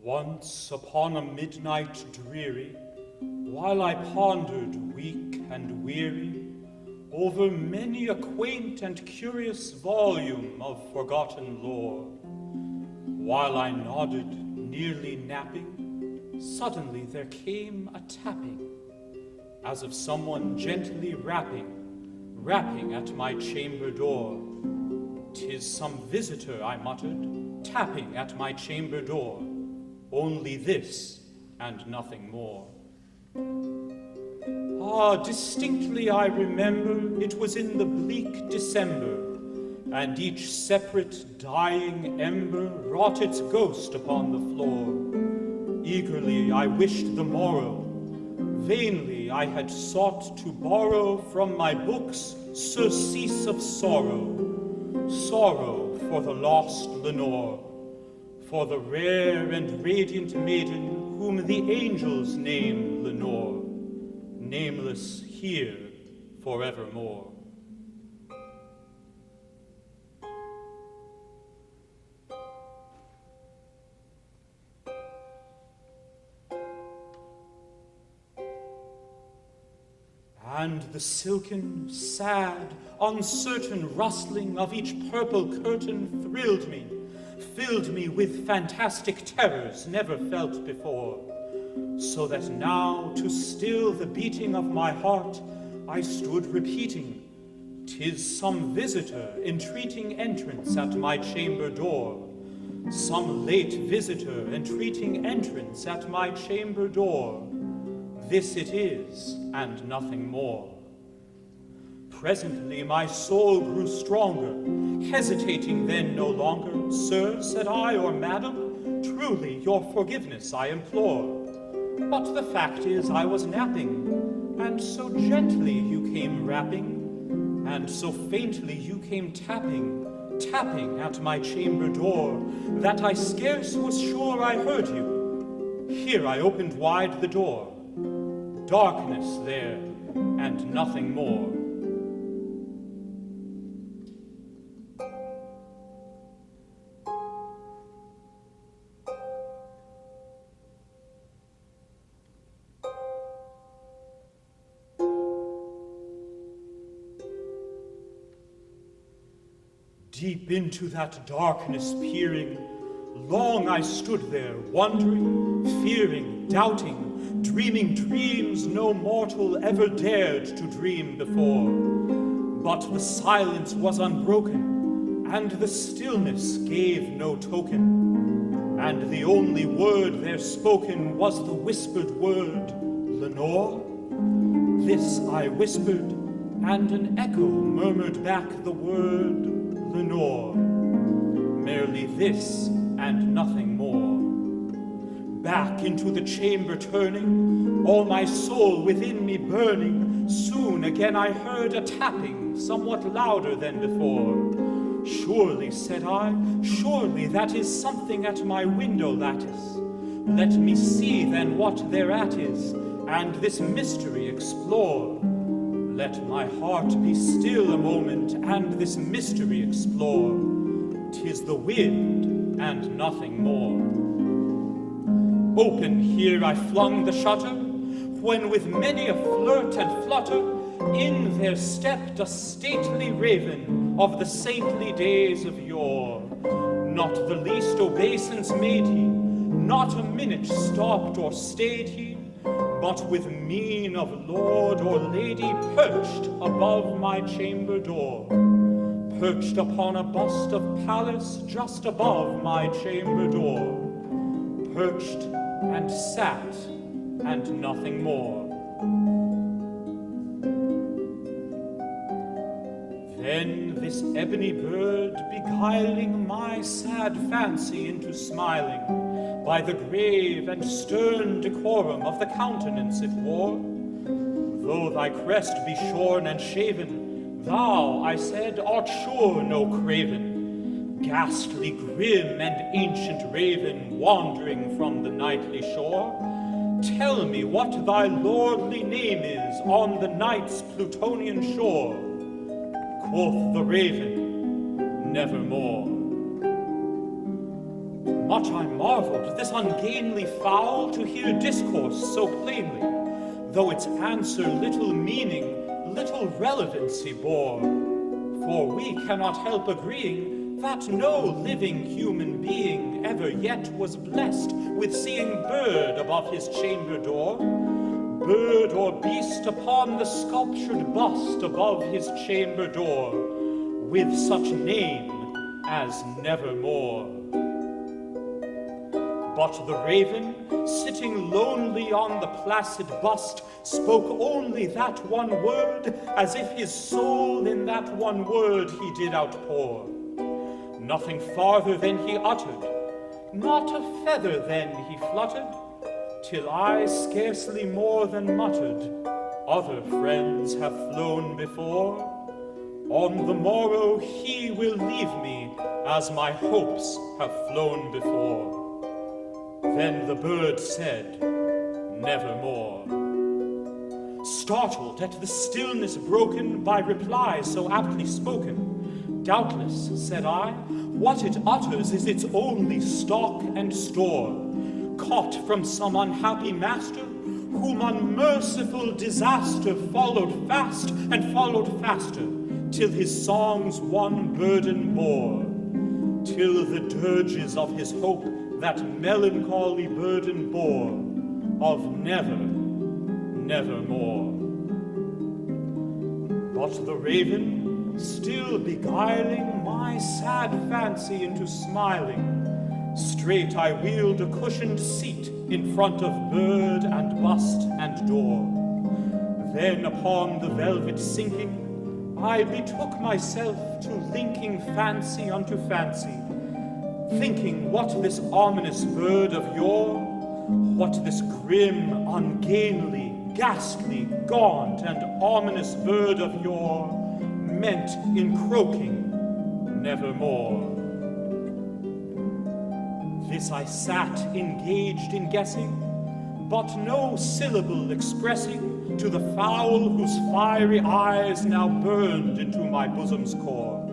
Once upon a midnight dreary, while I pondered weak and weary over many a quaint and curious volume of forgotten lore, while I nodded, nearly napping, suddenly there came a tapping, as of someone gently rapping at my chamber door. "'Tis some visitor," I muttered, "tapping at my chamber door. Only this, and nothing more." Ah, distinctly I remember it was in the bleak December, and each separate dying ember wrought its ghost upon the floor. Eagerly I wished the morrow. Vainly I had sought to borrow from my books surcease of sorrow, sorrow for the lost Lenore, for the rare and radiant maiden whom the angels name Lenore, nameless here forevermore. And the silken, sad, uncertain rustling of each purple curtain thrilled me, filled me with fantastic terrors never felt before, so that now, to still the beating of my heart, I stood repeating, "'Tis some visitor entreating entrance at my chamber door, some late visitor entreating entrance at my chamber door. This it is, and nothing more." Presently my soul grew stronger, hesitating then no longer. "Sir," said I, "or madam, truly your forgiveness I implore. But the fact is I was napping, and so gently you came rapping, and so faintly you came tapping at my chamber door, that I scarce was sure I heard you. Here I opened wide the door. Darkness there, and nothing more." Deep into that darkness peering, long I stood there, wondering, fearing, doubting, dreaming dreams no mortal ever dared to dream before. But the silence was unbroken, and the stillness gave no token, and the only word there spoken was the whispered word, "Lenore?" This I whispered, and an echo murmured back the word, "Lenore." Merely this, and nothing more. Back into the chamber turning, all my soul within me burning, soon again I heard a tapping, somewhat louder than before. "Surely," said I, "surely that is something at my window lattice. Let me see then what thereat is, and this mystery explore. Let my heart be still a moment, and this mystery explore. 'Tis the wind, and nothing more." Open here I flung the shutter, when with many a flirt and flutter, in there stepped a stately raven of the saintly days of yore. Not the least obeisance made he, not a minute stopped or stayed he, but with mien of lord or lady perched above my chamber door, perched upon a bust of Pallas just above my chamber door, perched and sat, and nothing more. Then this ebony bird, beguiling my sad fancy into smiling, by the grave and stern decorum of the countenance it wore, "Though thy crest be shorn and shaven, thou," I said, "art sure no craven, ghastly, grim, and ancient raven, wandering from the nightly shore. Tell me what thy lordly name is on the night's Plutonian shore." Quoth the raven, "Nevermore." Much I marveled this ungainly fowl to hear discourse so plainly, though its answer little meaning, little relevancy bore. For we cannot help agreeing that no living human being ever yet was blessed with seeing bird above his chamber door, bird or beast upon the sculptured bust above his chamber door, with such name as Nevermore. But the raven, sitting lonely on the placid bust, spoke only that one word, as if his soul in that one word he did outpour. Nothing farther than he uttered, not a feather then he fluttered, till I scarcely more than muttered, other friends have flown before. On the morrow he will leave me, as my hopes have flown before. Then the bird said, Nevermore. Startled at the stillness broken by reply so aptly spoken, doubtless, said I, what it utters is its only stock and store, caught from some unhappy master, whom unmerciful disaster followed fast and followed faster, till his songs one burden bore, till the dirges of his hope that melancholy burden bore of never, nevermore. But the raven, still beguiling my sad fancy into smiling, straight I wheeled a cushioned seat in front of bird and bust and door. Then upon the velvet sinking, I betook myself to linking fancy unto fancy, thinking what this ominous bird of yore, what this grim, ungainly, ghastly, gaunt, and ominous bird of yore meant in croaking nevermore. This I sat engaged in guessing, but no syllable expressing to the fowl whose fiery eyes now burned into my bosom's core.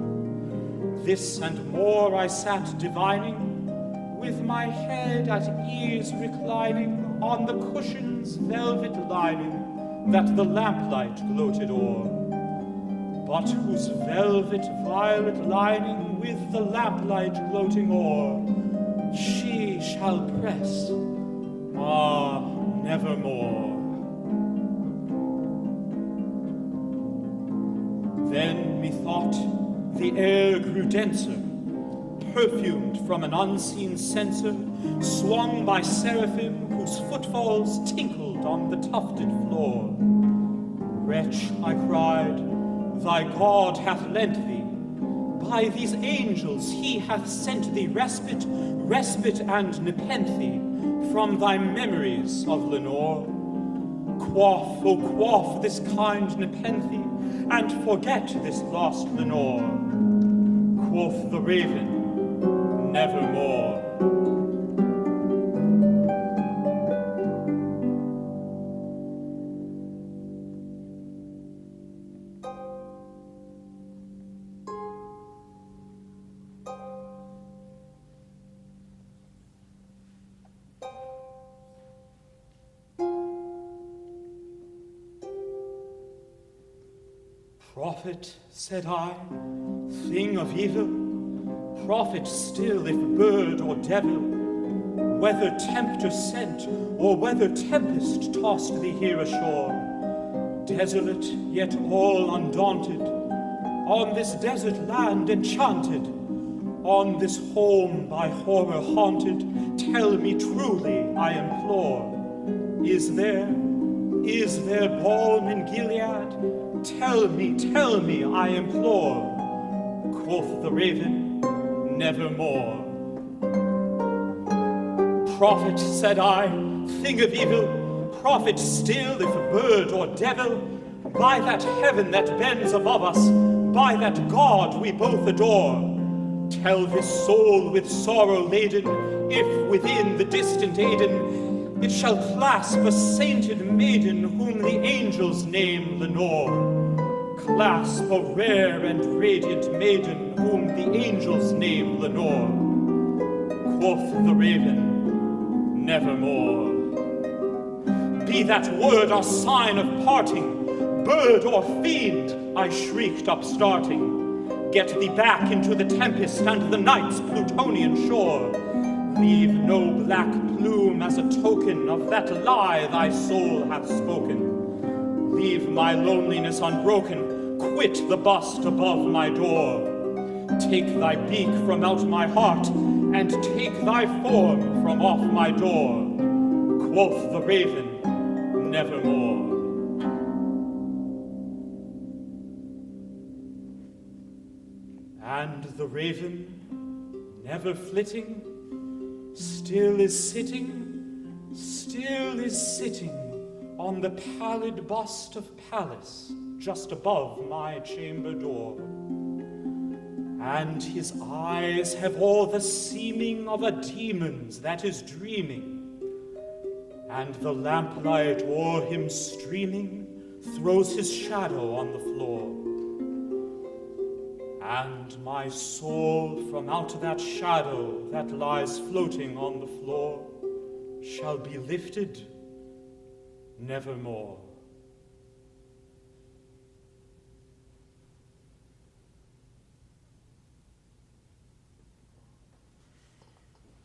This and more I sat divining, with my head at ease reclining on the cushion's velvet lining that the lamplight gloated o'er, but whose velvet violet lining with the lamplight gloating o'er she shall press, nevermore. Then methought the air grew denser, perfumed from an unseen censer, swung by seraphim whose footfalls tinkled on the tufted floor. Wretch, I cried, thy God hath lent thee. By these angels he hath sent thee respite, respite and nepenthe from thy memories of Lenore. Quaff, oh quaff this kind nepenthe, and forget this lost Lenore. Quoth the raven, nevermore. Prophet, said I, thing of evil, prophet still if bird or devil, whether tempter sent or whether tempest tossed thee here ashore, desolate yet all undaunted, on this desert land enchanted, on this home by horror haunted, tell me truly, I implore, is there balm in Gilead? Tell me, I implore. Quoth the raven, nevermore. Prophet, said I, thing of evil, prophet still if bird or devil, by that heaven that bends above us, by that God we both adore, tell this soul with sorrow laden, if within the distant Aidenn it shall clasp a sainted maiden whom the angels name Lenore. Clasp a rare and radiant maiden whom the angels name Lenore. Quoth the raven, nevermore. Be that word a sign of parting, bird or fiend, I shrieked upstarting. Get thee back into the tempest and the night's Plutonian shore. Leave no black plume as a token of that lie thy soul hath spoken. Leave my loneliness unbroken, quit the bust above my door. Take thy beak from out my heart, and take thy form from off my door. Quoth the raven, nevermore. And the raven, never flitting, still is sitting on the pallid bust of Pallas just above my chamber door. And his eyes have all the seeming of a demon's that is dreaming, and the lamplight o'er him streaming throws his shadow on the floor. And my soul from out that shadow that lies floating on the floor shall be lifted nevermore.